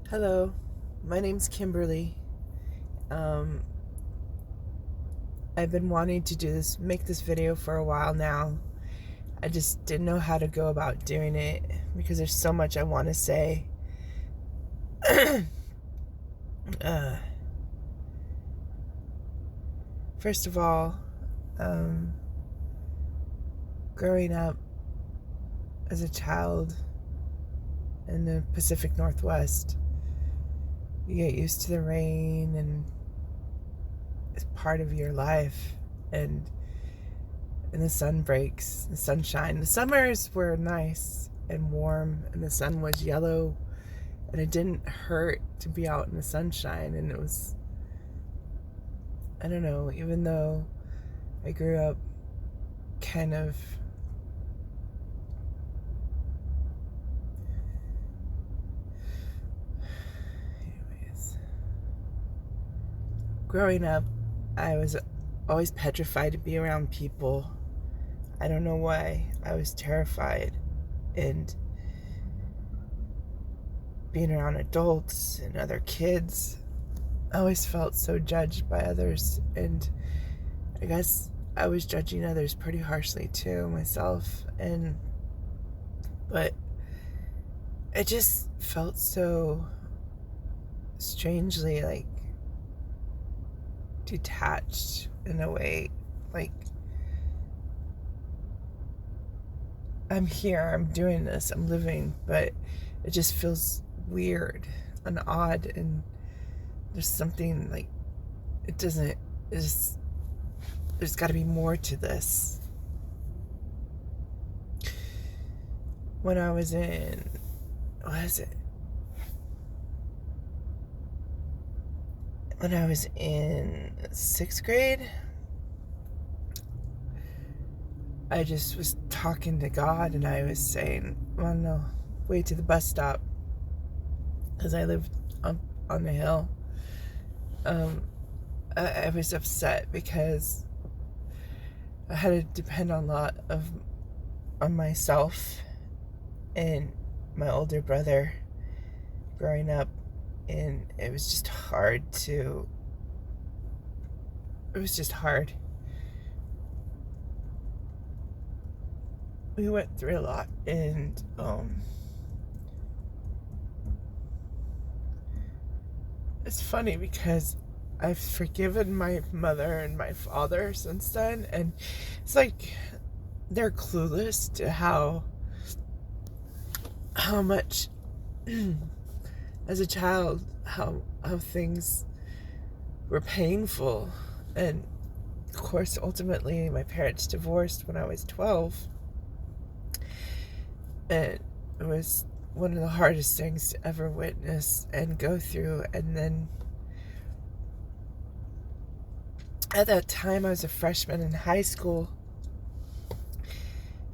Hello, my name's Kimberly. Um, I've been wanting to make this video for a while now. I just didn't know how to go about doing it because there's so much I want to say. uh, First of all, um, growing up as a child in the Pacific Northwest, you get used to the rain and it's part of your life. And the sun breaks, the sunshine. The summers were nice and warm, and the sun was yellow, and it didn't hurt to be out in the sunshine. And it was, I don't know, even though I grew up kind of anyways, growing up, I was always petrified to be around people. I don't know why. I was terrified. And being around adults and other kids, I always felt so judged by others. And I guess I was judging others pretty harshly too, myself. But it just felt so strangely like detached in a way. Like, I'm here, I'm doing this, I'm living, but it just feels weird and odd, and there's something like it doesn't, it's, there's got to be more to this. When I was in, what is it? When I was in 6th grade, I just was talking to God, and I was saying, well, no, way to the bus stop, because I lived up on the hill. I was upset because I had to depend on a lot on myself and my older brother growing up, and it was just hard. We went through a lot, and it's funny because I've forgiven my mother and my father since then, and it's like they're clueless to how much as a child, how things were painful. And of course, ultimately my parents divorced when I was 12, and it was one of the hardest things to ever witness and go through. And then at that time, I was a freshman in high school,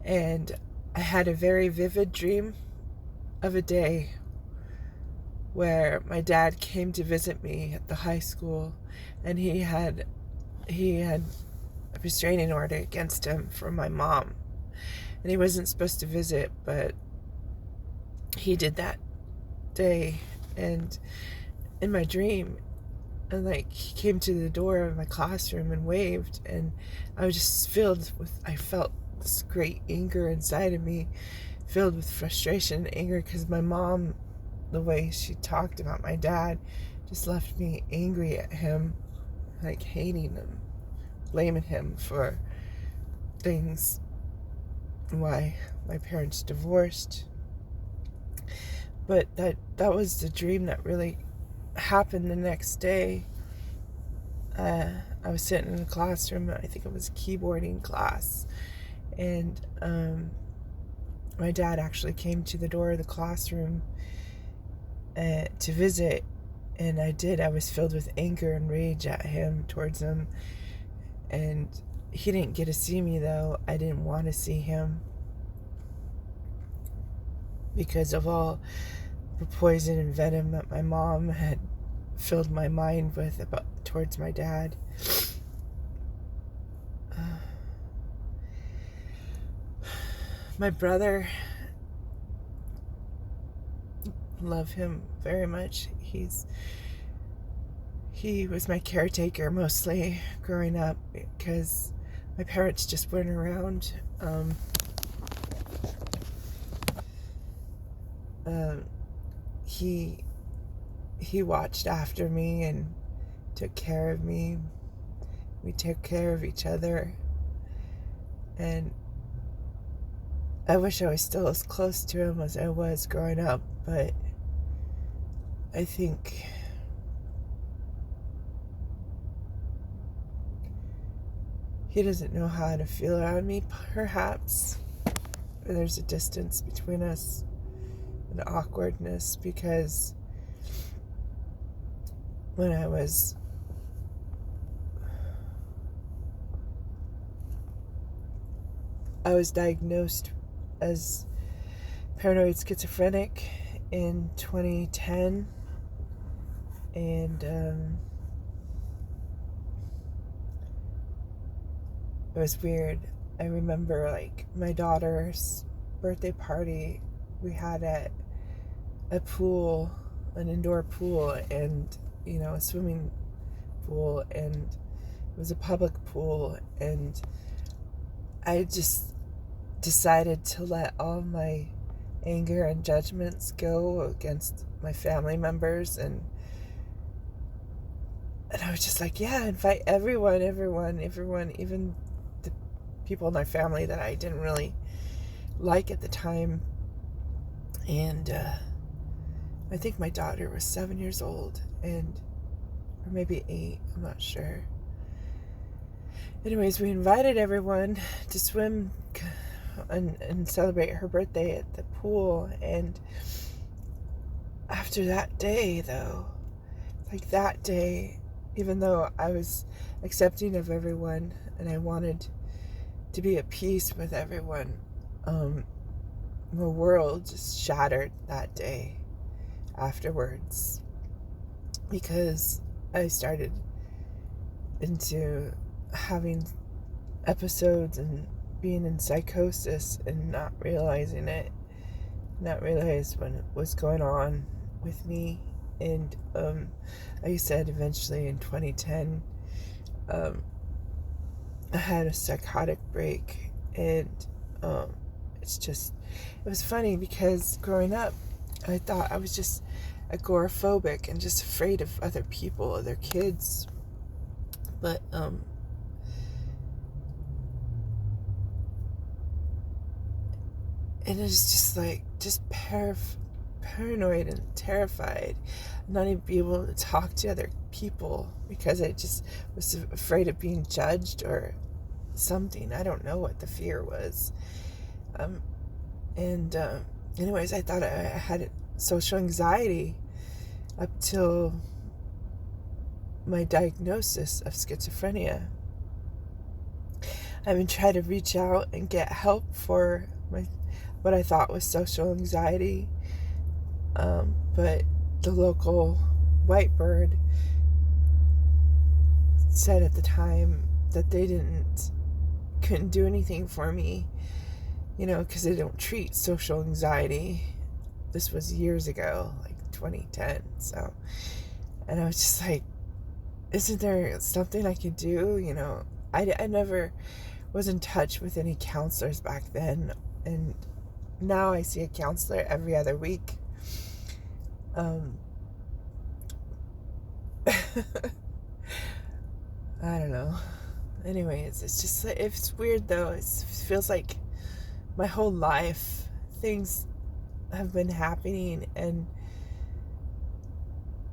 and I had a very vivid dream of a day where my dad came to visit me at the high school, and he had a restraining order against him from my mom, and he wasn't supposed to visit, but he did that day. And in my dream, and like, he came to the door of my classroom and waved, and I was just I felt this great anger inside of me, filled with frustration and anger, because my mom, the way she talked about my dad, just left me angry at him, like hating him, blaming him for things, why my parents divorced. But that was the dream that really happened the next day. I was sitting in a classroom, I think it was a keyboarding class, and my dad actually came to the door of the classroom to visit, and I was filled with anger and rage at him, towards him, and he didn't get to see me, though. I didn't want to see him because of all the poison and venom that my mom had filled my mind with towards my dad. My brother love him very much. He was my caretaker mostly growing up because my parents just weren't around. He watched after me and took care of me. We took care of each other, and I wish I was still as close to him as I was growing up, but I think he doesn't know how to feel around me, perhaps. Or there's a distance between us, an awkwardness, because when I was diagnosed as paranoid schizophrenic in 2010, and it was weird. I remember, like, my daughter's birthday party we had at a pool, an indoor pool, and a swimming pool, and it was a public pool, and I just decided to let all my anger and judgments go against my family members, and I was just like, yeah, invite everyone, even the people in my family that I didn't really like at the time. And I think my daughter was 7 years old, or maybe 8, I'm not sure. Anyways, we invited everyone to swim and celebrate her birthday at the pool. And after that day, though, even though I was accepting of everyone and I wanted to be at peace with everyone, my world just shattered that day afterwards, because I started into having episodes and being in psychosis and not realize what was going on with me. And like I said, eventually in 2010, I had a psychotic break. And it was funny because growing up, I thought I was just agoraphobic and just afraid of other people, other kids. But and it's just like, paranoid and terrified, not even be able to talk to other people because I just was afraid of being judged or something. I don't know what the fear was. Anyways, I thought I had social anxiety up till my diagnosis of schizophrenia. I've been trying to reach out and get help for what I thought was social anxiety, but the local Whitebird said at the time that they couldn't do anything for me, because they don't treat social anxiety. This was years ago, like 2010. So, and I was just like, isn't there something I could do? I never was in touch with any counselors back then, and now I see a counselor every other week. I don't know. Anyways, it's weird though. It feels like my whole life things have been happening, and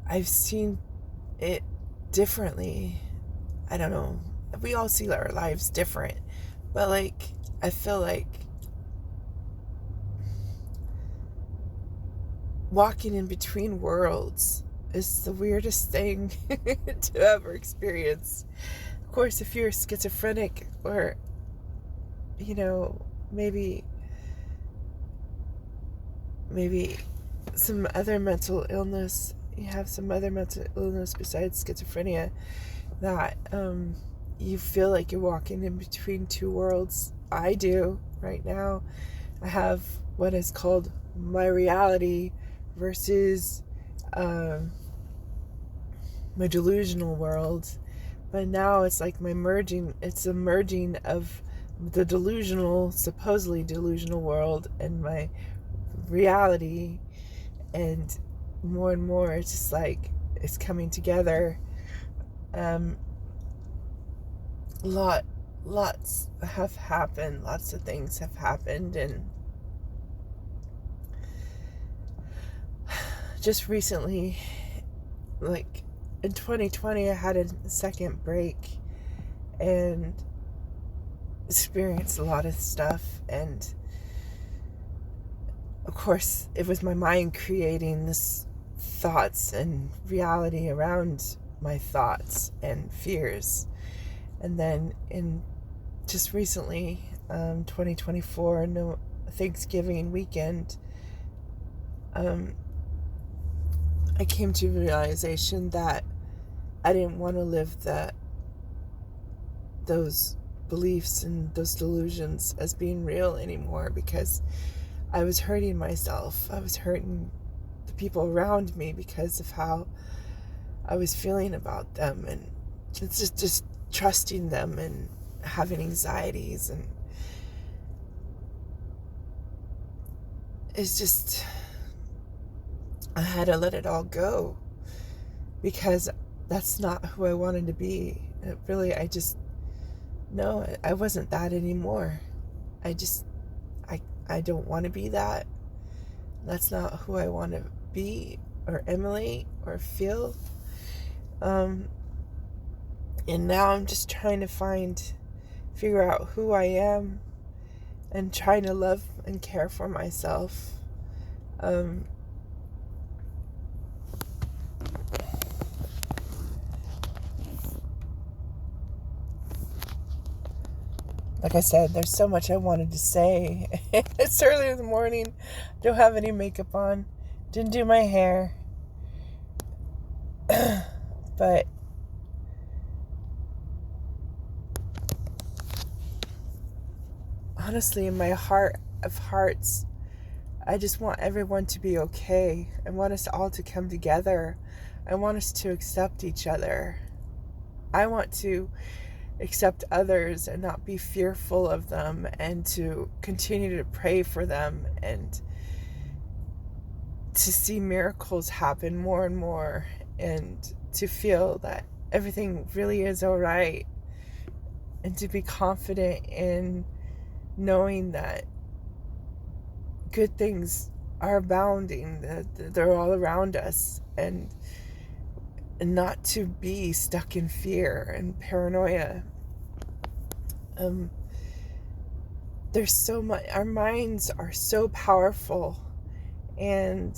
I've seen it differently. I don't know. We all see our lives different, but I feel like walking in between worlds is the weirdest thing to ever experience. Of course, if you're schizophrenic or, maybe some other mental illness, you have some other mental illness besides schizophrenia, that you feel like you're walking in between two worlds. I do right now. I have what is called my reality versus my delusional world. But now it's like it's a merging of the delusional, supposedly delusional world and my reality. And more, it's just like it's coming together. Lots have happened, lots of things have happened, and just recently, like in 2020, I had a second break and experienced a lot of stuff, and of course it was my mind creating this thoughts and reality around my thoughts and fears. And then in just recently, 2024, no Thanksgiving weekend, I came to the realization that I didn't want to live those beliefs and those delusions as being real anymore, because I was hurting myself. I was hurting the people around me because of how I was feeling about them, and it's just trusting them and having anxieties, and it's just, I had to let it all go, because that's not who I wanted to be. No, I wasn't that anymore. I don't want to be that. That's not who I want to be or emulate or feel. And now I'm just trying to figure out who I am and trying to love and care for myself. Like I said, there's so much I wanted to say. It's early in the morning. Don't have any makeup on. Didn't do my hair. But honestly, in my heart of hearts, I just want everyone to be okay. I want us all to come together. I want us to accept each other. I want to accept others and not be fearful of them, and to continue to pray for them, and to see miracles happen more and more, and to feel that everything really is all right, and to be confident in knowing that good things are abounding, that they're all around us, and not to be stuck in fear and paranoia. There's so much, our minds are so powerful, and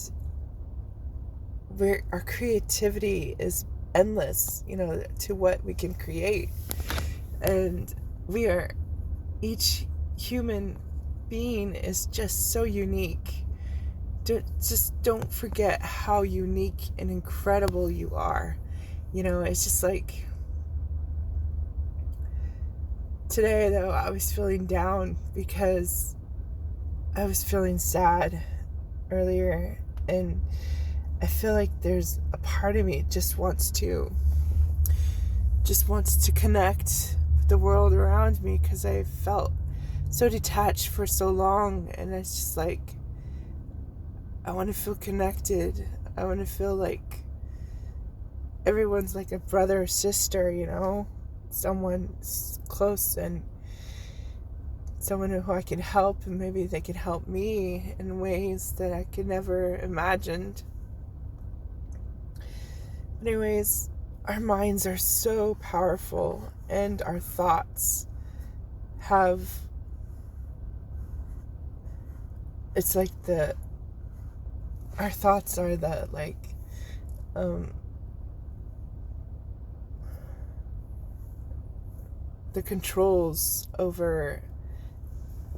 our creativity is endless, to what we can create. And each human being is just so unique. Don't forget how unique and incredible you are. It's just like, today though, I was feeling down because I was feeling sad earlier, and I feel like there's a part of me just wants to connect with the world around me, because I felt so detached for so long, and it's just like, I want to feel connected. I want to feel like everyone's like a brother or sister, someone close, and someone who I can help, and maybe they can help me in ways that I could never imagined. Anyways, our minds are so powerful, and our thoughts it's like our thoughts are the controls over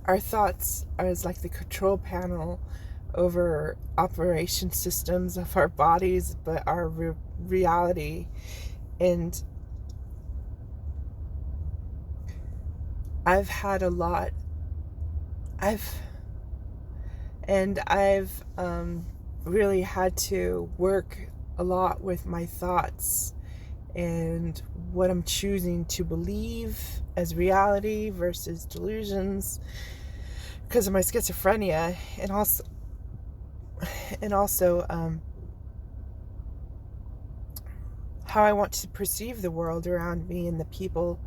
our thoughts is like the control panel over operation systems of our bodies, but our reality. And I've had a lot. I've really had to work a lot with my thoughts and what I'm choosing to believe as reality versus delusions because of my schizophrenia, and also how I want to perceive the world around me and the people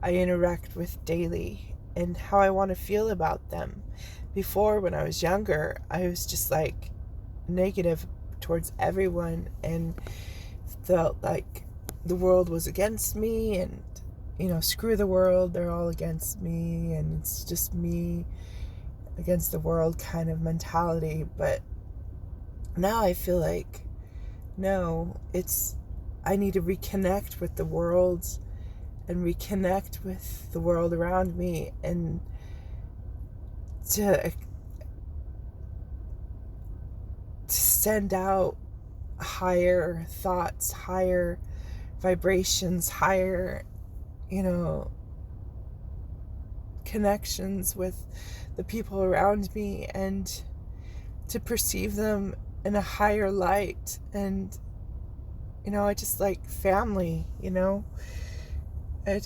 I interact with daily and how I want to feel about them. Before, when I was younger, I was just like negative towards everyone and felt like the world was against me and, screw the world, they're all against me and it's just me against the world kind of mentality. But now I feel like, no, I need to reconnect with the world and reconnect with the world around me and to send out higher thoughts, higher vibrations, higher, connections with the people around me and to perceive them in a higher light. And, I just like family, I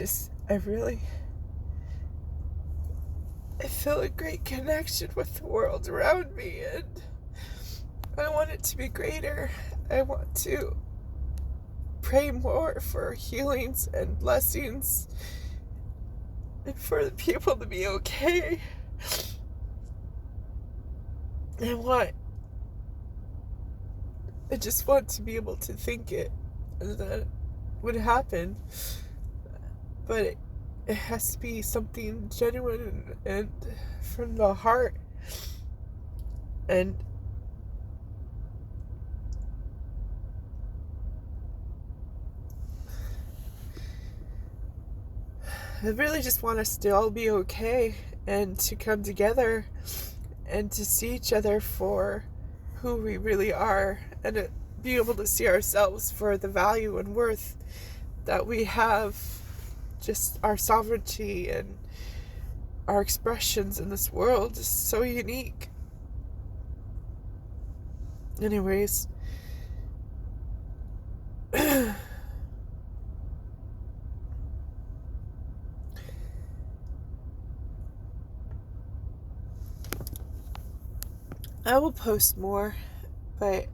feel a great connection with the world around me, and I want it to be greater. I want to pray more for healings and blessings and for the people to be okay. I just want to be able to think it, and that would happen. But it has to be something genuine and from the heart. And I really just want us to all be okay and to come together and to see each other for who we really are and to be able to see ourselves for the value and worth that we have, just our sovereignty and our expressions in this world is so unique. Anyways, I will post more, but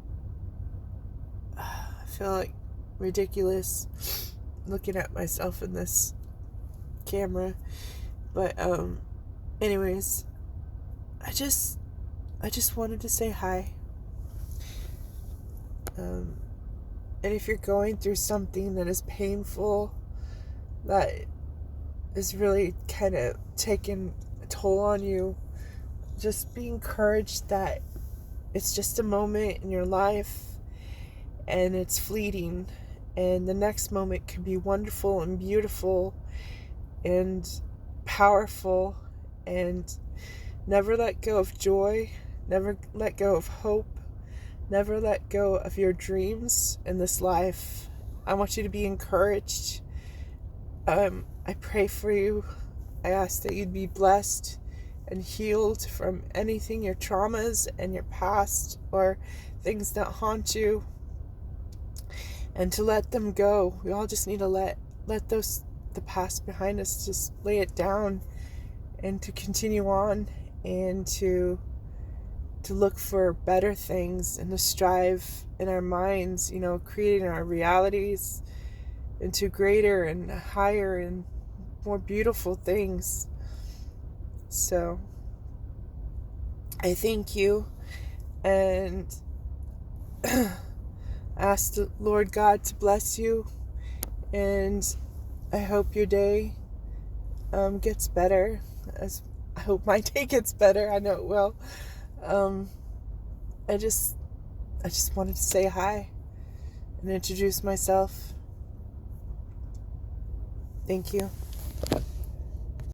I feel like ridiculous looking at myself in this camera. But anyways, I just wanted to say hi. And if you're going through something that is painful, that is really kind of taking a toll on you, just be encouraged that it's just a moment in your life and it's fleeting, and the next moment can be wonderful and beautiful and powerful. And never let go of joy, never let go of hope, never let go of your dreams in this life. I want you to be encouraged. I pray for you. I ask that you'd be blessed and healed from anything, your traumas and your past or things that haunt you, and to let them go. We all just need to let the past behind us, just lay it down and to continue on and to look for better things and to strive in our minds, creating our realities into greater and higher and more beautiful things. So I thank you and ask the Lord God to bless you, and I hope your day gets better. As I hope my day gets better. I know it will. I just wanted to say hi and introduce myself. Thank you.